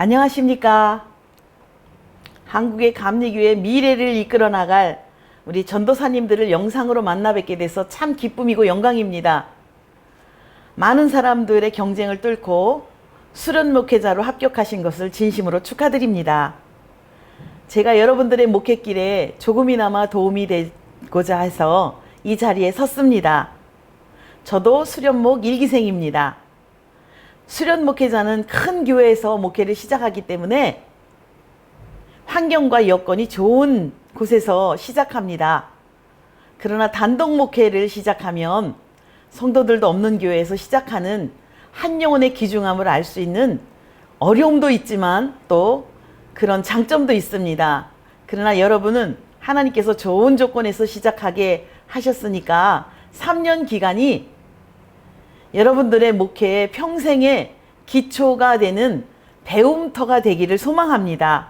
안녕하십니까. 한국의 감리교회 미래를 이끌어 나갈 우리 전도사님들을 영상으로 만나 뵙게 돼서 참 기쁨이고 영광입니다. 많은 사람들의 경쟁을 뚫고 수련 목회자로 합격하신 것을 진심으로 축하드립니다. 제가 여러분들의 목회길에 조금이나마 도움이 되고자 해서 이 자리에 섰습니다. 저도 수련목 1기생입니다. 수련 목회자는 큰 교회에서 목회를 시작하기 때문에 환경과 여건이 좋은 곳에서 시작합니다. 그러나 단독 목회를 시작하면 성도들도 없는 교회에서 시작하는 한 영혼의 귀중함을 알 수 있는 어려움도 있지만 또 그런 장점도 있습니다. 그러나 여러분은 하나님께서 좋은 조건에서 시작하게 하셨으니까 3년 기간이 여러분들의 목회의 평생의 기초가 되는 배움터가 되기를 소망합니다.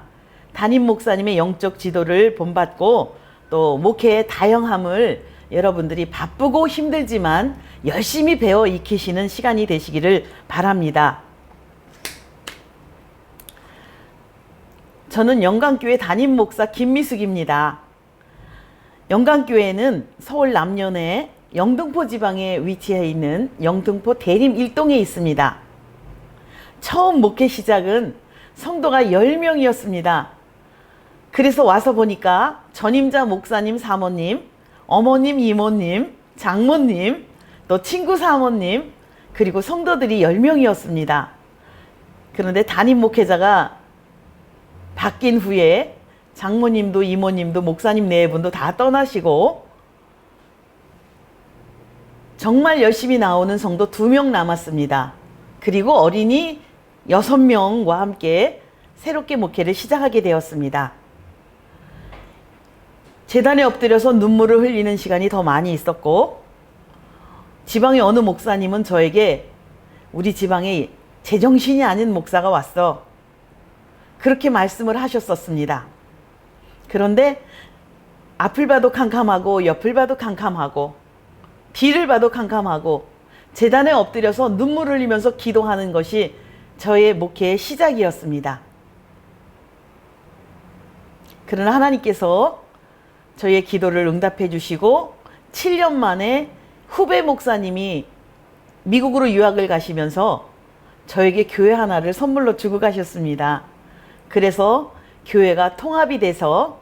담임 목사님의 영적 지도를 본받고 또 목회의 다양함을 여러분들이 바쁘고 힘들지만 열심히 배워 익히시는 시간이 되시기를 바랍니다. 저는 영광교회 담임 목사 김미숙입니다. 영광교회는 서울 남년에 영등포 지방에 위치해 있는 영등포 대림 1동에 있습니다. 처음 목회 시작은 성도가 10명이었습니다. 그래서 와서 보니까 전임자 목사님, 사모님, 어머님, 이모님, 장모님, 또 친구 사모님, 그리고 성도들이 10명이었습니다. 그런데 담임 목회자가 바뀐 후에 장모님도 이모님도 목사님 네 분도 다 떠나시고 정말 열심히 나오는 성도 2명 남았습니다. 그리고 어린이 6명과 함께 새롭게 목회를 시작하게 되었습니다. 제단에 엎드려서 눈물을 흘리는 시간이 더 많이 있었고 지방의 어느 목사님은 저에게 우리 지방에 제정신이 아닌 목사가 왔어. 그렇게 말씀을 하셨었습니다. 그런데 앞을 봐도 캄캄하고 옆을 봐도 캄캄하고 뒤를 봐도 캄캄하고 제단에 엎드려서 눈물을 흘리면서 기도하는 것이 저의 목회의 시작이었습니다. 그러나 하나님께서 저의 기도를 응답해 주시고 7년 만에 후배 목사님이 미국으로 유학을 가시면서 저에게 교회 하나를 선물로 주고 가셨습니다. 그래서 교회가 통합이 돼서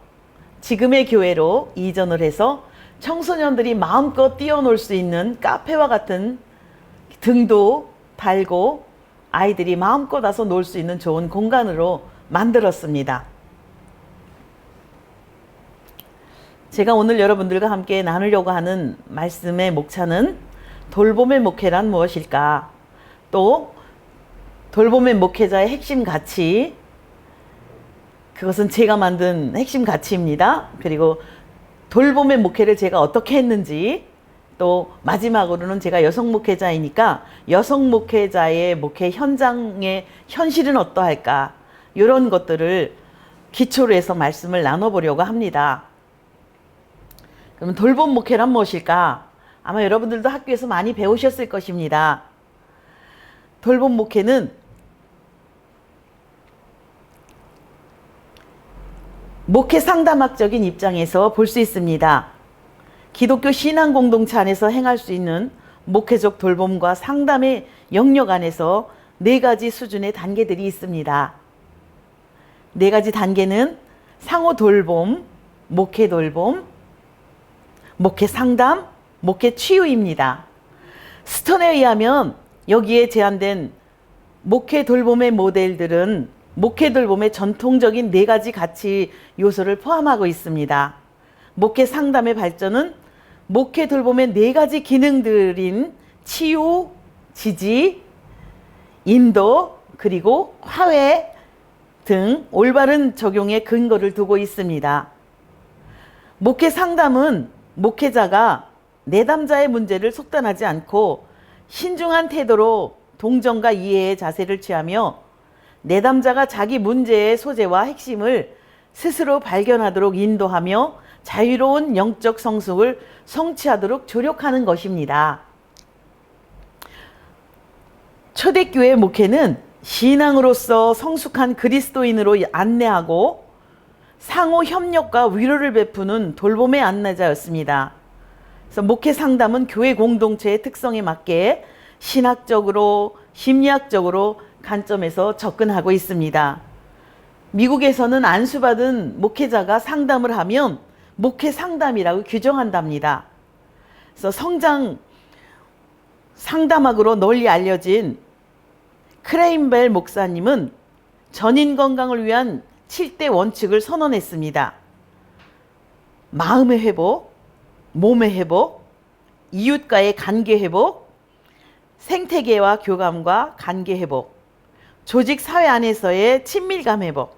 지금의 교회로 이전을 해서 청소년들이 마음껏 뛰어놀 수 있는 카페와 같은 등도 달고 아이들이 마음껏 와서 놀 수 있는 좋은 공간으로 만들었습니다. 제가 오늘 여러분들과 함께 나누려고 하는 말씀의 목차는 돌봄의 목회란 무엇일까? 또 돌봄의 목회자의 핵심 가치, 그것은 제가 만든 핵심 가치입니다. 그리고 돌봄의 목회를 제가 어떻게 했는지, 또 마지막으로는 제가 여성 목회자이니까 여성 목회자의 목회 현장의 현실은 어떠할까, 이런 것들을 기초로 해서 말씀을 나눠보려고 합니다. 그럼 돌봄 목회란 무엇일까? 아마 여러분들도 학교에서 많이 배우셨을 것입니다. 돌봄 목회는 목회 상담학적인 입장에서 볼 수 있습니다. 기독교 신앙 공동체 안에서 행할 수 있는 목회적 돌봄과 상담의 영역 안에서 4가지 수준의 단계들이 있습니다. 4가지 단계는 상호 돌봄, 목회 돌봄, 목회 상담, 목회 치유입니다. 스턴에 의하면 여기에 제한된 목회 돌봄의 모델들은 목회 돌봄의 전통적인 4가지 가치 요소를 포함하고 있습니다. 목회 상담의 발전은 목회 돌봄의 4가지 기능들인 치유, 지지, 인도, 그리고 화해 등 올바른 적용의 근거를 두고 있습니다. 목회 상담은 목회자가 내담자의 문제를 속단하지 않고 신중한 태도로 동정과 이해의 자세를 취하며 내담자가 자기 문제의 소재와 핵심을 스스로 발견하도록 인도하며 자유로운 영적 성숙을 성취하도록 조력하는 것입니다. 초대교회 목회는 신앙으로서 성숙한 그리스도인으로 안내하고 상호 협력과 위로를 베푸는 돌봄의 안내자였습니다. 그래서 목회 상담은 교회 공동체의 특성에 맞게 신학적으로, 심리학적으로 관점에서 접근하고 있습니다. 미국에서는 안수받은 목회자가 상담을 하면 목회 상담이라고 규정한답니다. 그래서 성장 상담학으로 널리 알려진 크레인벨 목사님은 전인 건강을 위한 7대 원칙을 선언했습니다. 마음의 회복, 몸의 회복, 이웃과의 관계 회복, 생태계와 교감과 관계 회복, 조직 사회 안에서의 친밀감 회복,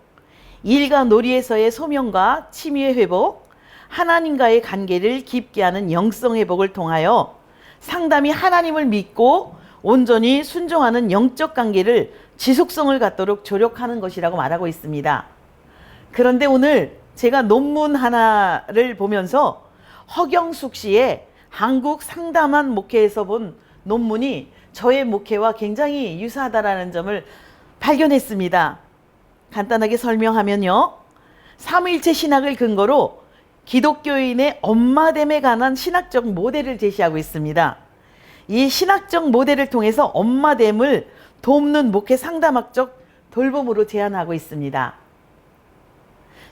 일과 놀이에서의 소명과 취미의 회복, 하나님과의 관계를 깊게 하는 영성 회복을 통하여 상담이 하나님을 믿고 온전히 순종하는 영적 관계를 지속성을 갖도록 조력하는 것이라고 말하고 있습니다. 그런데 오늘 제가 논문 하나를 보면서 허경숙 씨의 한국 상담한 목회에서 본 논문이 저의 목회와 굉장히 유사하다는 점을 발견했습니다. 간단하게 설명하면요. 삼위일체 신학을 근거로 기독교인의 엄마됨에 관한 신학적 모델을 제시하고 있습니다. 이 신학적 모델을 통해서 엄마됨을 돕는 목회 상담학적 돌봄으로 제안하고 있습니다.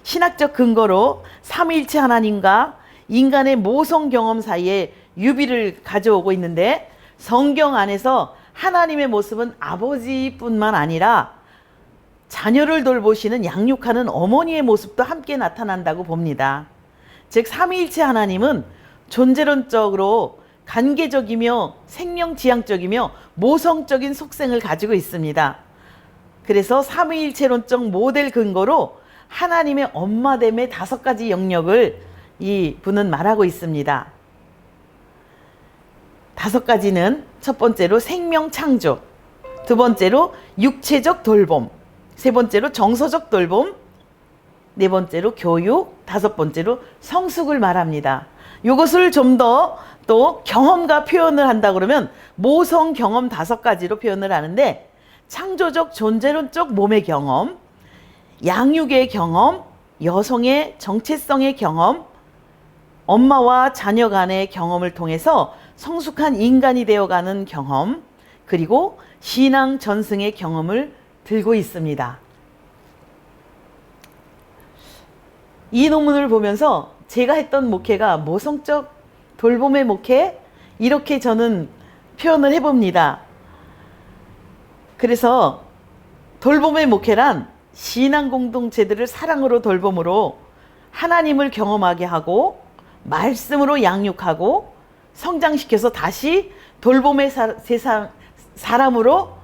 신학적 근거로 삼위일체 하나님과 인간의 모성 경험 사이에 유비를 가져오고 있는데 성경 안에서 하나님의 모습은 아버지뿐만 아니라 자녀를 돌보시는 양육하는 어머니의 모습도 함께 나타난다고 봅니다. 즉 삼위일체 하나님은 존재론적으로 관계적이며 생명지향적이며 모성적인 속성을 가지고 있습니다. 그래서 삼위일체론적 모델 근거로 하나님의 엄마됨의 5가지 영역을 이 분은 말하고 있습니다. 5가지는 첫 번째로 생명 창조, 두 번째로 육체적 돌봄, 세 번째로 정서적 돌봄, 네 번째로 교육, 5번째로 성숙을 말합니다. 이것을 좀 더 또 경험과 표현을 한다 그러면 모성 경험 5가지로 표현을 하는데 창조적 존재론적 몸의 경험, 양육의 경험, 여성의 정체성의 경험, 엄마와 자녀 간의 경험을 통해서 성숙한 인간이 되어가는 경험, 그리고 신앙 전승의 경험을 들고 있습니다. 이 논문을 보면서 제가 했던 목회가 모성적 돌봄의 목회, 이렇게 저는 표현을 해봅니다. 그래서 돌봄의 목회란 신앙 공동체들을 사랑으로 돌봄으로 하나님을 경험하게 하고 말씀으로 양육하고 성장시켜서 다시 돌봄의 사람으로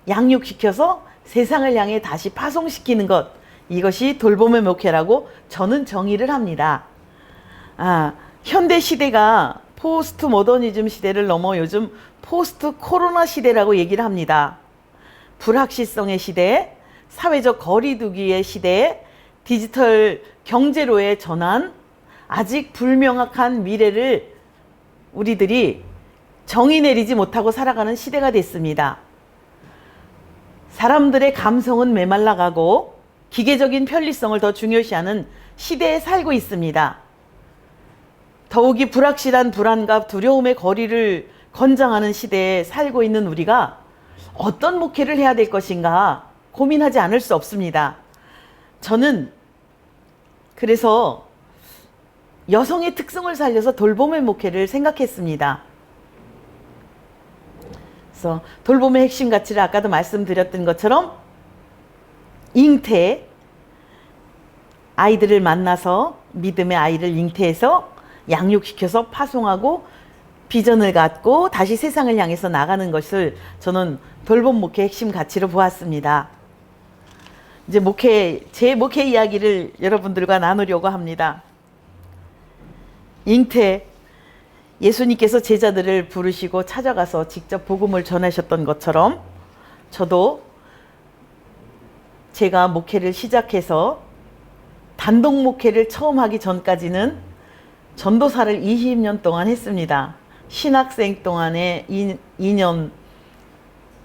양육시켜서 세상을 향해 다시 파송시키는 것, 이것이 돌봄의 목회라고 저는 정의를 합니다. 현대 시대가 포스트 모더니즘 시대를 넘어 요즘 포스트 코로나 시대라고 얘기를 합니다. 불확실성의 시대, 사회적 거리두기의 시대, 디지털 경제로의 전환, 아직 불명확한 미래를 우리들이 정의 내리지 못하고 살아가는 시대가 됐습니다. 사람들의 감성은 메말라가고 기계적인 편리성을 더 중요시하는 시대에 살고 있습니다. 더욱이 불확실한 불안과 두려움의 거리를 권장하는 시대에 살고 있는 우리가 어떤 목회를 해야 될 것인가 고민하지 않을 수 없습니다. 저는 그래서 여성의 특성을 살려서 돌봄의 목회를 생각했습니다. 그래서 돌봄의 핵심 가치를 아까도 말씀드렸던 것처럼 잉태, 아이들을 만나서 믿음의 아이를 잉태해서 양육시켜서 파송하고 비전을 갖고 다시 세상을 향해서 나가는 것을 저는 돌봄 목회의 핵심 가치로 보았습니다. 이제 제 목회 이야기를 여러분들과 나누려고 합니다. 잉태, 예수님께서 제자들을 부르시고 찾아가서 직접 복음을 전하셨던 것처럼 저도 제가 목회를 시작해서 단독 목회를 처음 하기 전까지는 전도사를 20년 동안 했습니다. 신학생 동안에 2년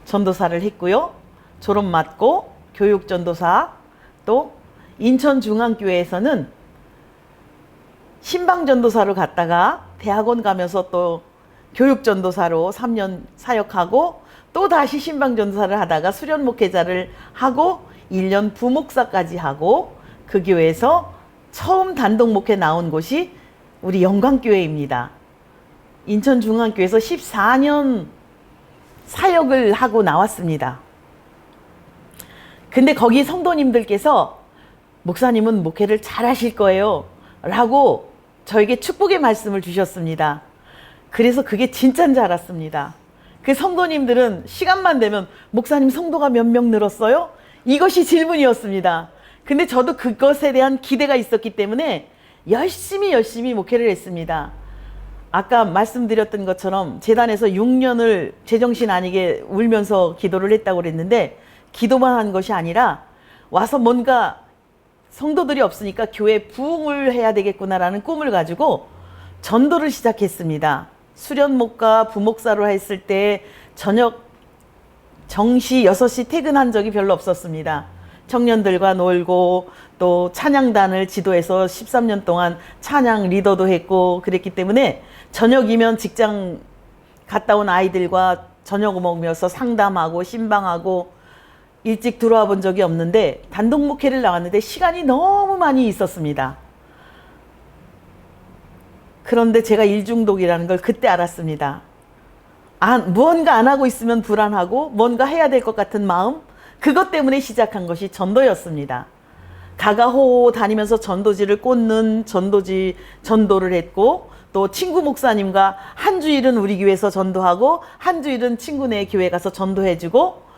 전도사를 했고요. 졸업 맞고 교육전도사, 또 인천중앙교회에서는 신방전도사로 갔다가 대학원 가면서 또 교육전도사로 3년 사역하고 또 다시 신방전도사를 하다가 수련목회자를 하고 1년 부목사까지 하고 그 교회에서 처음 단독목회 나온 곳이 우리 영광교회입니다. 인천중앙교회에서 14년 사역을 하고 나왔습니다. 근데 거기 성도님들께서 목사님은 목회를 잘 하실 거예요 라고 저에게 축복의 말씀을 주셨습니다. 그래서 그게 진짜인 줄 알았습니다. 그 성도님들은 시간만 되면 목사님 성도가 몇 명 늘었어요? 이것이 질문이었습니다. 근데 저도 그것에 대한 기대가 있었기 때문에 열심히 목회를 했습니다. 아까 말씀드렸던 것처럼 재단에서 6년을 제정신 아니게 울면서 기도를 했다고 그랬는데 기도만 한 것이 아니라 와서 뭔가 성도들이 없으니까 교회 부흥을 해야 되겠구나라는 꿈을 가지고 전도를 시작했습니다. 수련목과 부목사로 했을 때 저녁 정시 6시 퇴근한 적이 별로 없었습니다. 청년들과 놀고 또 찬양단을 지도해서 13년 동안 찬양 리더도 했고 그랬기 때문에 저녁이면 직장 갔다 온 아이들과 저녁 먹으면서 상담하고 신방하고 일찍 들어와 본 적이 없는데 단독 목회를 나왔는데 시간이 너무 많이 있었습니다. 그런데 제가 일중독이라는 걸 그때 알았습니다. 무언가 안 하고 있으면 불안하고 뭔가 해야 될 것 같은 마음, 그것 때문에 시작한 것이 전도였습니다. 가가호호 다니면서 전도지를 꽂는 전도를 했고 또 친구 목사님과 한 주일은 우리 교회에서 전도하고 한 주일은 친구네 교회 가서 전도해주고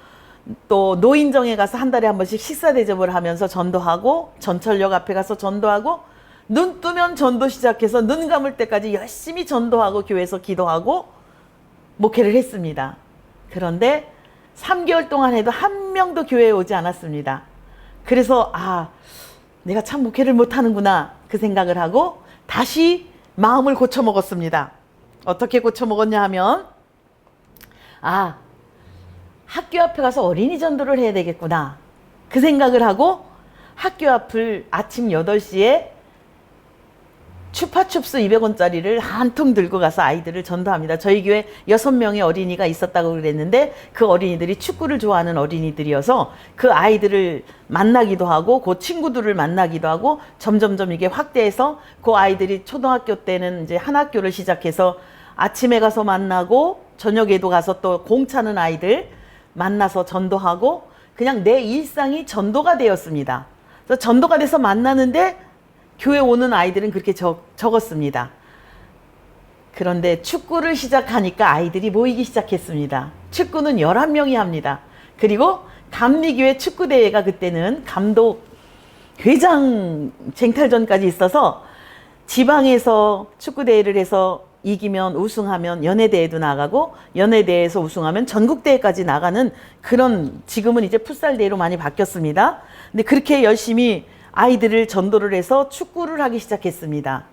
또 노인정에 가서 한 달에 한 번씩 식사 대접을 하면서 전도하고 전철역 앞에 가서 전도하고 눈 뜨면 전도 시작해서 눈 감을 때까지 열심히 전도하고 교회에서 기도하고 목회를 했습니다. 그런데 3개월 동안 해도 한 명도 교회에 오지 않았습니다. 그래서 내가 참 목회를 못하는구나 그 생각을 하고 다시 마음을 고쳐먹었습니다. 어떻게 고쳐먹었냐 하면 학교 앞에 가서 어린이 전도를 해야 되겠구나 그 생각을 하고 학교 앞을 아침 8시에 추파춥스 200원짜리를 한 통 들고 가서 아이들을 전도합니다. 저희 교회 6명의 어린이가 있었다고 그랬는데 그 어린이들이 축구를 좋아하는 어린이들이어서 그 아이들을 만나기도 하고 그 친구들을 만나기도 하고 점점점 이게 확대해서 그 아이들이 초등학교 때는 이제 한 학교를 시작해서 아침에 가서 만나고 저녁에도 가서 또 공차는 아이들 만나서 전도하고 그냥 내 일상이 전도가 되었습니다. 그래서 전도가 돼서 만나는데 교회 오는 아이들은 그렇게 적었습니다. 그런데 축구를 시작하니까 아이들이 모이기 시작했습니다. 축구는 11명이 합니다. 그리고 감리교회 축구대회가 그때는 감독, 회장 쟁탈전까지 있어서 지방에서 축구대회를 해서 이기면 우승하면 연예대회도 나가고 연예대회에서 우승하면 전국대회까지 나가는 그런 지금은 이제 풋살대회로 많이 바뀌었습니다. 근데 그렇게 열심히 아이들을 전도를 해서 축구를 하기 시작했습니다.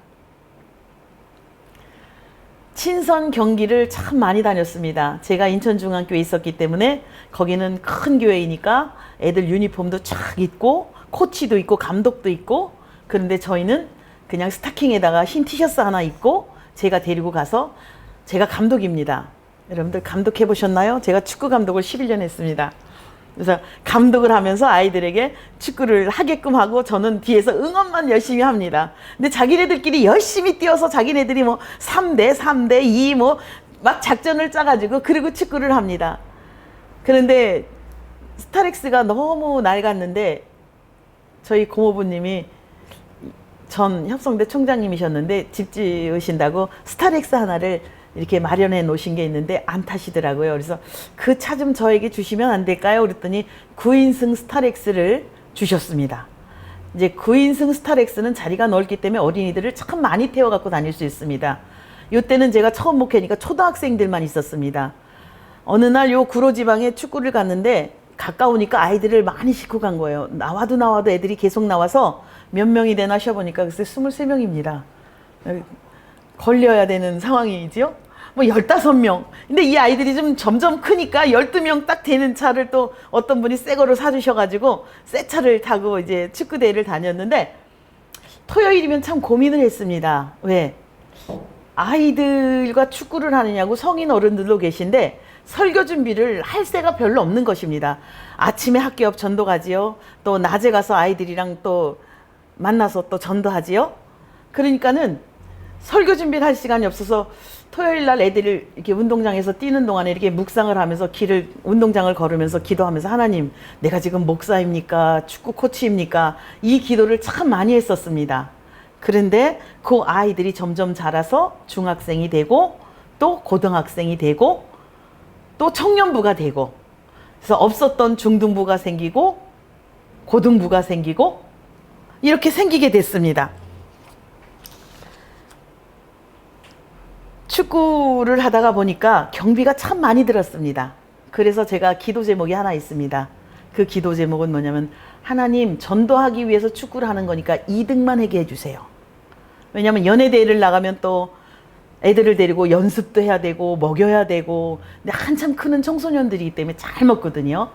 친선 경기를 참 많이 다녔습니다. 제가 인천중앙교회에 있었기 때문에 거기는 큰 교회이니까 애들 유니폼도 쫙 입고 코치도 있고 감독도 있고 그런데 저희는 그냥 스타킹에다가 흰 티셔츠 하나 입고 제가 데리고 가서 제가 감독입니다. 여러분들 감독해 보셨나요? 제가 축구 감독을 11년 했습니다. 그래서 감독을 하면서 아이들에게 축구를 하게끔 하고 저는 뒤에서 응원만 열심히 합니다. 근데 자기네들끼리 열심히 뛰어서 자기네들이 3대 2 막 작전을 짜가지고 그리고 축구를 합니다. 그런데 스타렉스가 너무 낡았는데 저희 고모부님이 전 협성대 총장님이셨는데 집 지으신다고 스타렉스 하나를 이렇게 마련해 놓으신 게 있는데 안 타시더라고요. 그래서 그 차 좀 저에게 주시면 안 될까요? 그랬더니 9인승 스타렉스를 주셨습니다. 이제 9인승 스타렉스는 자리가 넓기 때문에 어린이들을 참 많이 태워 갖고 다닐 수 있습니다. 이때는 제가 처음 목회니까 초등학생들만 있었습니다. 어느 날 요 구로지방에 축구를 갔는데 가까우니까 아이들을 많이 싣고 간 거예요. 나와도 애들이 계속 나와서 몇 명이 되나 쉬어보니까 글쎄 23명입니다. 걸려야 되는 상황이지요. 뭐 15명. 근데 이 아이들이 좀 점점 크니까 12명 딱 되는 차를 또 어떤 분이 새 거로 사주셔가지고 새 차를 타고 이제 축구대회를 다녔는데 토요일이면 참 고민을 했습니다. 왜? 아이들과 축구를 하느냐고 성인 어른들도 계신데 설교 준비를 할 새가 별로 없는 것입니다. 아침에 학교 옆 전도 가지요. 또 낮에 가서 아이들이랑 또 만나서 또 전도하지요. 그러니까는 설교 준비를 할 시간이 없어서 토요일 날 애들을 이렇게 운동장에서 뛰는 동안에 이렇게 묵상을 하면서 운동장을 걸으면서 기도하면서 하나님, 내가 지금 목사입니까? 축구 코치입니까? 이 기도를 참 많이 했었습니다. 그런데 그 아이들이 점점 자라서 중학생이 되고 또 고등학생이 되고 또 청년부가 되고 그래서 없었던 중등부가 생기고 고등부가 생기고 이렇게 생기게 됐습니다. 축구를 하다가 보니까 경비가 참 많이 들었습니다. 그래서 제가 기도 제목이 하나 있습니다. 그 기도 제목은 뭐냐면 하나님, 전도하기 위해서 축구를 하는 거니까 2등만 하게 해주세요. 왜냐하면 연예대회를 나가면 또 애들을 데리고 연습도 해야 되고 먹여야 되고 근데 한참 크는 청소년들이기 때문에 잘 먹거든요.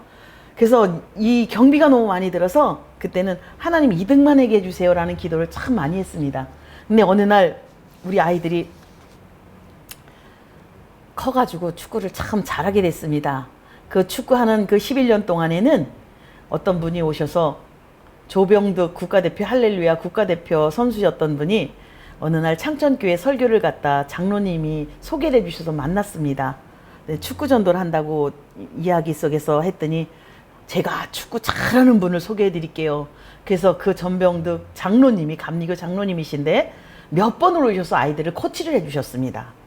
그래서 이 경비가 너무 많이 들어서 그때는 하나님 2등만 하게 해주세요 라는 기도를 참 많이 했습니다. 근데 어느 날 우리 아이들이 커가지고 축구를 참 잘하게 됐습니다. 그 축구하는 그 11년 동안에는 어떤 분이 오셔서 조병득 국가대표 할렐루야 국가대표 선수였던 분이 어느 날 창천교회 설교를 갔다 장로님이 소개를 해주셔서 만났습니다. 축구 전도를 한다고 이야기 속에서 했더니 제가 축구 잘하는 분을 소개해 드릴게요. 그래서 그 전병득 장로님이 감리교 장로님이신데 몇 번을 오셔서 아이들을 코치를 해주셨습니다.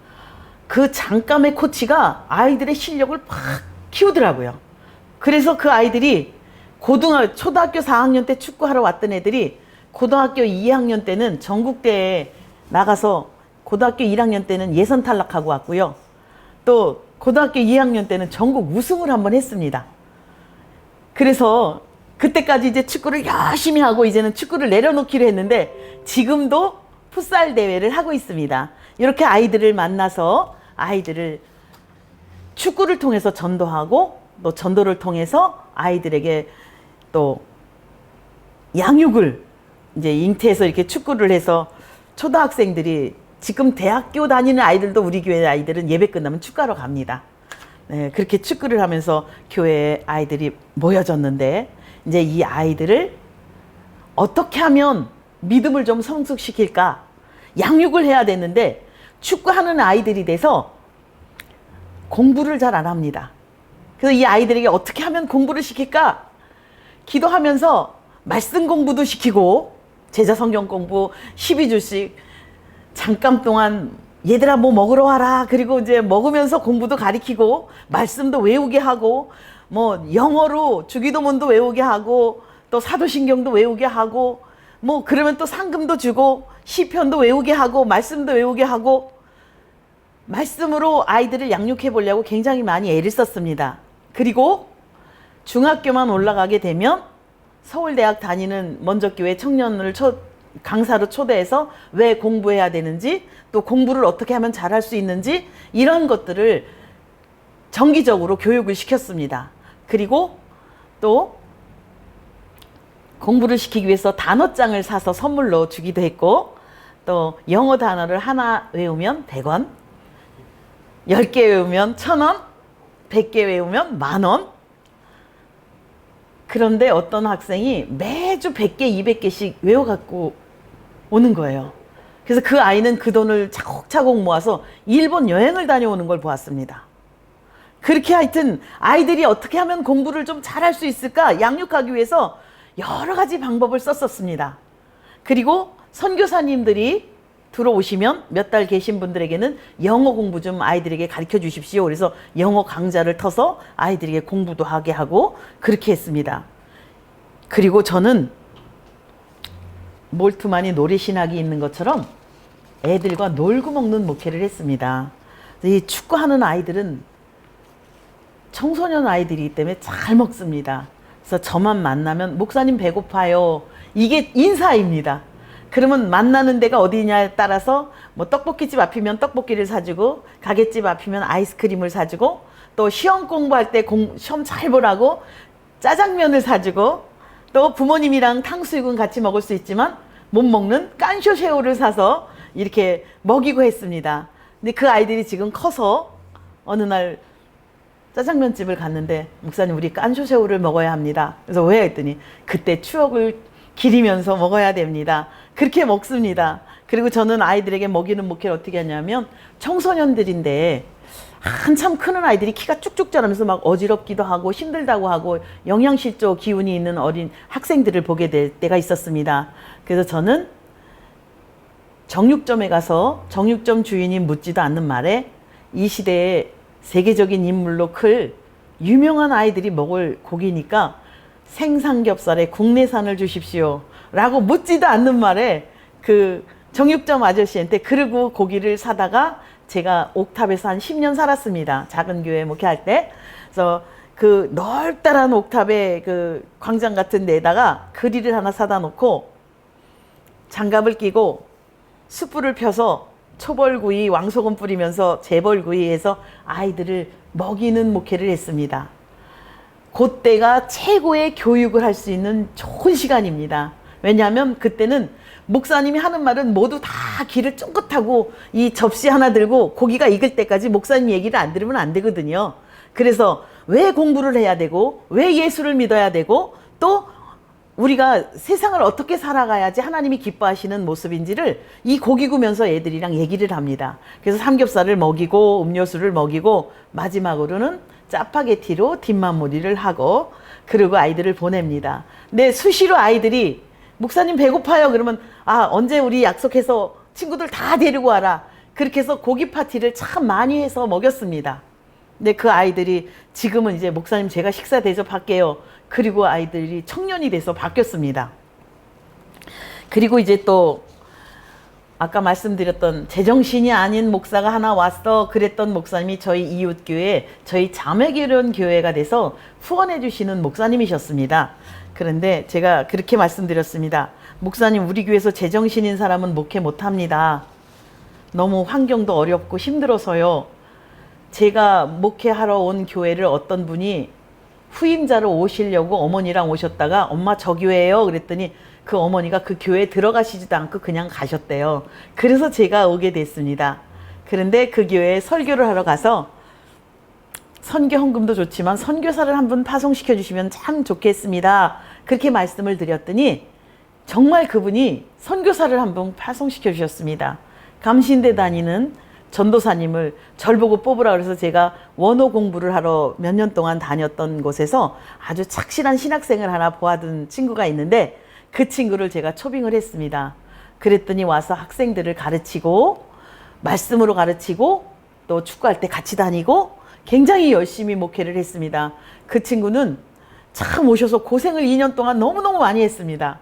그 잠깐의 코치가 아이들의 실력을 팍 키우더라고요. 그래서 그 아이들이 초등학교 4학년 때 축구하러 왔던 애들이 고등학교 2학년 때는 전국대회에 나가서 고등학교 1학년 때는 예선 탈락하고 왔고요. 또 고등학교 2학년 때는 전국 우승을 한번 했습니다. 그래서 그때까지 이제 축구를 열심히 하고 이제는 축구를 내려놓기로 했는데 지금도 풋살 대회를 하고 있습니다. 이렇게 아이들을 만나서 아이들을 축구를 통해서 전도하고 또 전도를 통해서 아이들에게 또 양육을 이제 잉태해서 이렇게 축구를 해서 초등학생들이 지금 대학교 다니는 아이들도 우리 교회 아이들은 예배 끝나면 축구하러 갑니다. 네, 그렇게 축구를 하면서 교회에 아이들이 모여졌는데 이제 이 아이들을 어떻게 하면 믿음을 좀 성숙시킬까? 양육을 해야 되는데 축구하는 아이들이 돼서 공부를 잘 안 합니다. 그래서 이 아이들에게 어떻게 하면 공부를 시킬까? 기도하면서 말씀 공부도 시키고 제자 성경 공부 12주씩 잠깐 동안 얘들아 뭐 먹으러 와라. 그리고 이제 먹으면서 공부도 가리키고 말씀도 외우게 하고 뭐 영어로 주기도문도 외우게 하고 또 사도신경도 외우게 하고 뭐 그러면 또 상금도 주고 시편도 외우게 하고 말씀도 외우게 하고 말씀으로 아이들을 양육해 보려고 굉장히 많이 애를 썼습니다. 그리고 중학교만 올라가게 되면 서울대학 다니는 먼저교회 청년을 강사로 초대해서 왜 공부해야 되는지 또 공부를 어떻게 하면 잘할 수 있는지 이런 것들을 정기적으로 교육을 시켰습니다. 그리고 또 공부를 시키기 위해서 단어장을 사서 선물로 주기도 했고 또 영어 단어를 하나 외우면 100원, 10개 외우면 1000원, 100개 외우면 10,000원. 그런데 어떤 학생이 매주 100개, 200개씩 외워갖고 오는 거예요. 그래서 그 아이는 그 돈을 차곡차곡 모아서 일본 여행을 다녀오는 걸 보았습니다. 그렇게 하여튼 아이들이 어떻게 하면 공부를 좀 잘할 수 있을까 양육하기 위해서 여러 가지 방법을 썼었습니다. 그리고 선교사님들이 들어오시면 몇 달 계신 분들에게는 영어 공부 좀 아이들에게 가르쳐 주십시오. 그래서 영어 강좌를 터서 아이들에게 공부도 하게 하고 그렇게 했습니다. 그리고 저는 몰트만이 노래신학이 있는 것처럼 애들과 놀고 먹는 목회를 했습니다. 이 축구하는 아이들은 청소년 아이들이기 때문에 잘 먹습니다. 그래서 저만 만나면 목사님 배고파요. 이게 인사입니다. 그러면 만나는 데가 어디냐에 따라서 뭐 떡볶이집 앞이면 떡볶이를 사주고, 가게집 앞이면 아이스크림을 사주고, 또 시험 공부할 때 시험 잘 보라고 짜장면을 사주고, 또 부모님이랑 탕수육은 같이 먹을 수 있지만 못 먹는 깐쇼 새우를 사서 이렇게 먹이고 했습니다. 근데 그 아이들이 지금 커서 어느 날 짜장면집을 갔는데, 목사님 우리 깐쇼 새우를 먹어야 합니다. 그래서 왜 했더니 그때 추억을 기리면서 먹어야 됩니다. 그렇게 먹습니다. 그리고 저는 아이들에게 먹이는 목회를 어떻게 하냐면, 청소년들인데 한참 크는 아이들이 키가 쭉쭉 자라면서 막 어지럽기도 하고 힘들다고 하고 영양실조 기운이 있는 어린 학생들을 보게 될 때가 있었습니다. 그래서 저는 정육점에 가서 정육점 주인이 묻지도 않는 말에 이 시대에 세계적인 인물로 클 유명한 아이들이 먹을 고기니까 생삼겹살에 국내산을 주십시오 라고 묻지도 않는 말에 그 정육점 아저씨한테 그러고 고기를 사다가 제가 옥탑에서 한 10년 살았습니다. 작은 교회 목회할 때. 그래서 그 넓다란 옥탑에 그 광장 같은 데다가 그릴을 하나 사다 놓고 장갑을 끼고 숯불을 펴서 초벌구이 왕소금 뿌리면서 재벌구이 해서 아이들을 먹이는 목회를 했습니다. 그때가 최고의 교육을 할 수 있는 좋은 시간입니다. 왜냐하면 그때는 목사님이 하는 말은 모두 다 귀를 쫑긋하고 이 접시 하나 들고 고기가 익을 때까지 목사님 얘기를 안 들으면 안 되거든요. 그래서 왜 공부를 해야 되고, 왜 예수를 믿어야 되고, 또 우리가 세상을 어떻게 살아가야지 하나님이 기뻐하시는 모습인지를 이 고기 구면서 애들이랑 얘기를 합니다. 그래서 삼겹살을 먹이고 음료수를 먹이고 마지막으로는 짜파게티로 뒷마무리를 하고, 그리고 아이들을 보냅니다. 근데 수시로 아이들이 목사님 배고파요 그러면, 아 언제 우리 약속해서 친구들 다 데리고 와라, 그렇게 해서 고기 파티를 참 많이 해서 먹였습니다. 근데 그 아이들이 지금은 이제 목사님 제가 식사 대접할게요, 그리고 아이들이 청년이 돼서 바뀌었습니다. 그리고 이제 또 아까 말씀드렸던 제정신이 아닌 목사가 하나 왔어 그랬던 목사님이 저희 이웃교회, 저희 자매교련 교회가 돼서 후원해 주시는 목사님이셨습니다. 그런데 제가 그렇게 말씀드렸습니다. 목사님 우리 교회에서 제정신인 사람은 목회 못합니다. 너무 환경도 어렵고 힘들어서요. 제가 목회하러 온 교회를 어떤 분이 후임자로 오시려고 어머니랑 오셨다가 엄마 저 교회예요 그랬더니 그 어머니가 그 교회에 들어가시지도 않고 그냥 가셨대요. 그래서 제가 오게 됐습니다. 그런데 그 교회에 설교를 하러 가서 선교 헌금도 좋지만 선교사를 한 분 파송시켜 주시면 참 좋겠습니다. 그렇게 말씀을 드렸더니 정말 그분이 선교사를 한 분 파송시켜 주셨습니다. 감신대 다니는 전도사님을 절 보고 뽑으라 그래서 제가 원어 공부를 하러 몇 년 동안 다녔던 곳에서 아주 착실한 신학생을 하나 보아둔 친구가 있는데 그 친구를 제가 초빙을 했습니다. 그랬더니 와서 학생들을 가르치고 말씀으로 가르치고 또 축구할 때 같이 다니고 굉장히 열심히 목회를 했습니다. 그 친구는 참 오셔서 고생을 2년 동안 너무너무 많이 했습니다.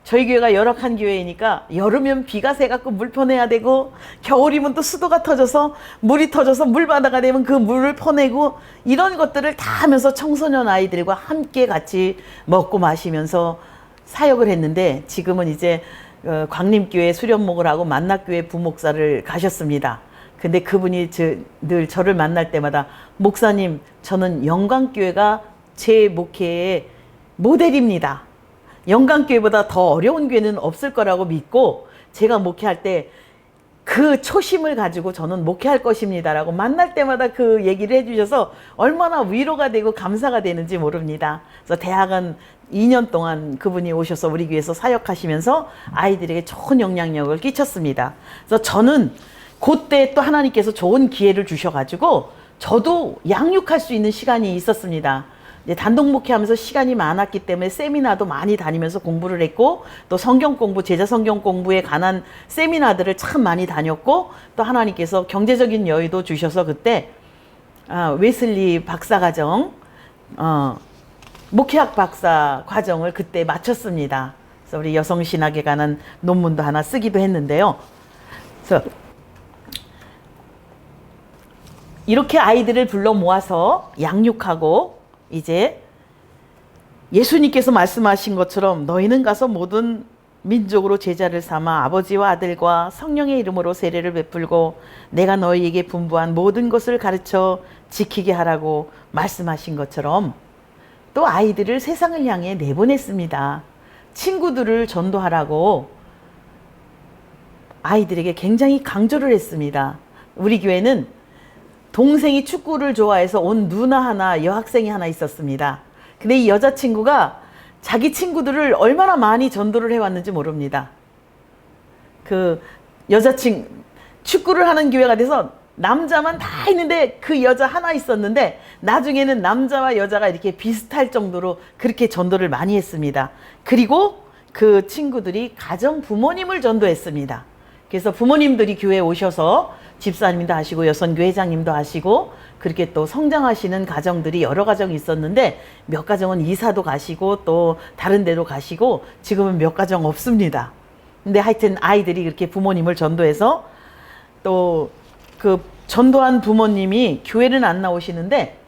저희 교회가 열악한 교회이니까 여름이면 비가 새갖고 물 퍼내야 되고 겨울이면 또 수도가 터져서 물이 터져서 물바다가 되면 그 물을 퍼내고 이런 것들을 다 하면서 청소년 아이들과 함께 같이 먹고 마시면서 사역을 했는데 지금은 이제 광림교회 수련목을 하고 만락교회 부목사를 가셨습니다. 근데 그분이 늘 저를 만날 때마다 목사님 저는 영광교회가 제 목회의 모델입니다. 영광교회보다 더 어려운 교회는 없을 거라고 믿고 제가 목회할 때 그 초심을 가지고 저는 목회할 것입니다 라고 만날 때마다 그 얘기를 해주셔서 얼마나 위로가 되고 감사가 되는지 모릅니다. 그래서 대학은 2년 동안 그분이 오셔서 우리 교회에서 사역하시면서 아이들에게 좋은 영향력을 끼쳤습니다. 그래서 저는 그때 또 하나님께서 좋은 기회를 주셔가지고 저도 양육할 수 있는 시간이 있었습니다. 이제 단독 목회하면서 시간이 많았기 때문에 세미나도 많이 다니면서 공부를 했고 또 성경 공부, 제자 성경 공부에 관한 세미나들을 참 많이 다녔고 또 하나님께서 경제적인 여유도 주셔서 그때 웨슬리 박사과정, 목회학 박사 과정을 그때 마쳤습니다. 그래서 우리 여성신학에 관한 논문도 하나 쓰기도 했는데요. 그래서 이렇게 아이들을 불러 모아서 양육하고 이제 예수님께서 말씀하신 것처럼 너희는 가서 모든 민족으로 제자를 삼아 아버지와 아들과 성령의 이름으로 세례를 베풀고 내가 너희에게 분부한 모든 것을 가르쳐 지키게 하라고 말씀하신 것처럼 또 아이들을 세상을 향해 내보냈습니다. 친구들을 전도하라고 아이들에게 굉장히 강조를 했습니다. 우리 교회는 동생이 축구를 좋아해서 온 누나 하나, 여학생이 하나 있었습니다. 근데 이 여자친구가 자기 친구들을 얼마나 많이 전도를 해왔는지 모릅니다. 그 축구를 하는 교회가 돼서 남자만 다 있는데 그 여자 하나 있었는데 나중에는 남자와 여자가 이렇게 비슷할 정도로 그렇게 전도를 많이 했습니다. 그리고 그 친구들이 가정 부모님을 전도했습니다. 그래서 부모님들이 교회에 오셔서 집사님도 하시고 여선교 회장님도 하시고 그렇게 또 성장하시는 가정들이 여러 가정이 있었는데 몇 가정은 이사도 가시고 또 다른 데로 가시고 지금은 몇 가정 없습니다. 근데 하여튼 아이들이 그렇게 부모님을 전도해서 또 그 전도한 부모님이 교회는 안 나오시는데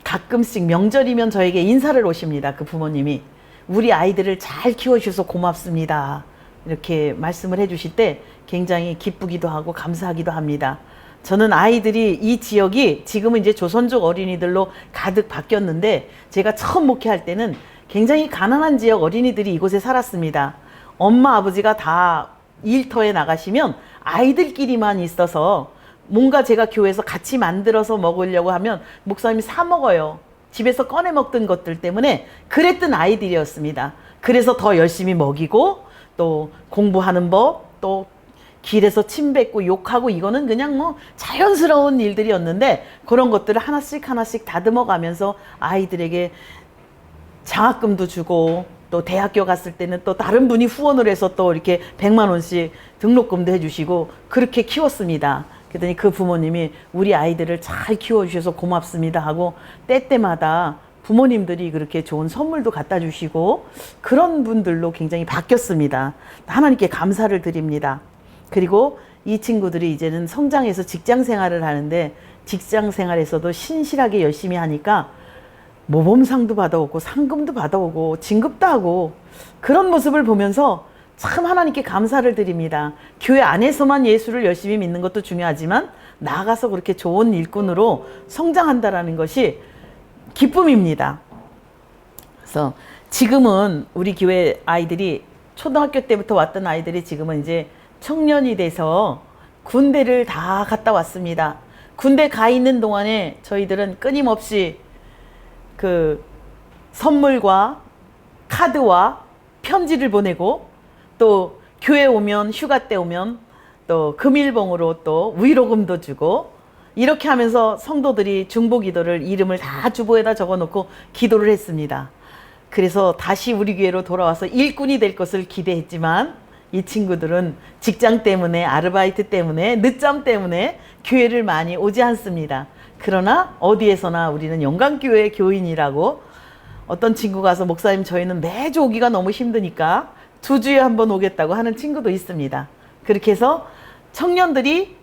가끔씩 명절이면 저에게 인사를 오십니다. 그 부모님이 우리 아이들을 잘 키워주셔서 고맙습니다. 이렇게 말씀을 해주실 때 굉장히 기쁘기도 하고 감사하기도 합니다. 저는 아이들이 이 지역이 지금은 이제 조선족 어린이들로 가득 바뀌었는데 제가 처음 목회할 때는 굉장히 가난한 지역 어린이들이 이곳에 살았습니다. 엄마 아버지가 다 일터에 나가시면 아이들끼리만 있어서 뭔가 제가 교회에서 같이 만들어서 먹으려고 하면 목사님이 사 먹어요. 집에서 꺼내 먹던 것들 때문에 그랬던 아이들이었습니다. 그래서 더 열심히 먹이고 또 공부하는 법, 또 길에서 침 뱉고 욕하고 이거는 그냥 뭐 자연스러운 일들이었는데 그런 것들을 하나씩 하나씩 다듬어 가면서 아이들에게 장학금도 주고 또 대학교 갔을 때는 또 다른 분이 후원을 해서 또 이렇게 100만 원씩 등록금도 해주시고 그렇게 키웠습니다. 그랬더니 그 부모님이 우리 아이들을 잘 키워주셔서 고맙습니다 하고 때때마다 부모님들이 그렇게 좋은 선물도 갖다 주시고 그런 분들로 굉장히 바뀌었습니다. 하나님께 감사를 드립니다. 그리고 이 친구들이 이제는 성장해서 직장 생활을 하는데 직장 생활에서도 신실하게 열심히 하니까 모범상도 받아오고 상금도 받아오고 진급도 하고 그런 모습을 보면서 참 하나님께 감사를 드립니다. 교회 안에서만 예수를 열심히 믿는 것도 중요하지만 나아가서 그렇게 좋은 일꾼으로 성장한다라는 것이 기쁨입니다. 그래서 지금은 우리 교회 아이들이 초등학교 때부터 왔던 아이들이 지금은 이제 청년이 돼서 군대를 다 갔다 왔습니다. 군대 가 있는 동안에 저희들은 끊임없이 그 선물과 카드와 편지를 보내고 또 교회 오면 휴가 때 오면 또 금일봉으로 또 위로금도 주고 이렇게 하면서 성도들이 중보기도를 이름을 다 주보에다 적어놓고 기도를 했습니다. 그래서 다시 우리 교회로 돌아와서 일꾼이 될 것을 기대했지만 이 친구들은 직장 때문에 아르바이트 때문에 늦잠 때문에 교회를 많이 오지 않습니다. 그러나 어디에서나 우리는 영광교회 교인이라고 어떤 친구가 와서 목사님 저희는 매주 오기가 너무 힘드니까 2주에 한 번 오겠다고 하는 친구도 있습니다. 그렇게 해서 청년들이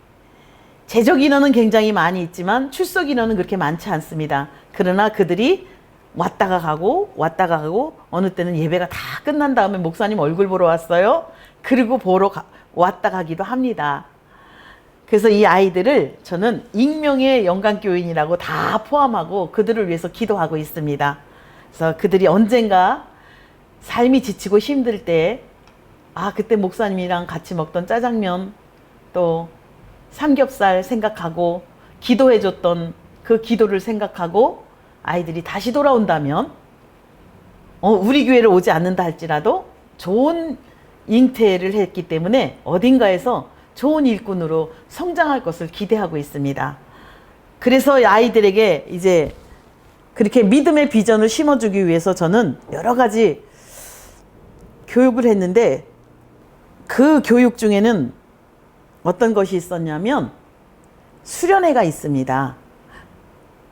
재적 인원은 굉장히 많이 있지만 출석 인원은 그렇게 많지 않습니다. 그러나 그들이 왔다가 가고 어느 때는 예배가 다 끝난 다음에 목사님 얼굴 보러 왔어요. 그리고 왔다 가기도 합니다. 그래서 이 아이들을 저는 익명의 영광교인이라고 다 포함하고 그들을 위해서 기도하고 있습니다. 그래서 그들이 언젠가 삶이 지치고 힘들 때 그때 목사님이랑 같이 먹던 짜장면 또 삼겹살 생각하고 기도해줬던 그 기도를 생각하고 아이들이 다시 돌아온다면 우리 교회를 오지 않는다 할지라도 좋은 잉태를 했기 때문에 어딘가에서 좋은 일꾼으로 성장할 것을 기대하고 있습니다. 그래서 아이들에게 이제 그렇게 믿음의 비전을 심어주기 위해서 저는 여러 가지 교육을 했는데 그 교육 중에는 어떤 것이 있었냐면 수련회가 있습니다.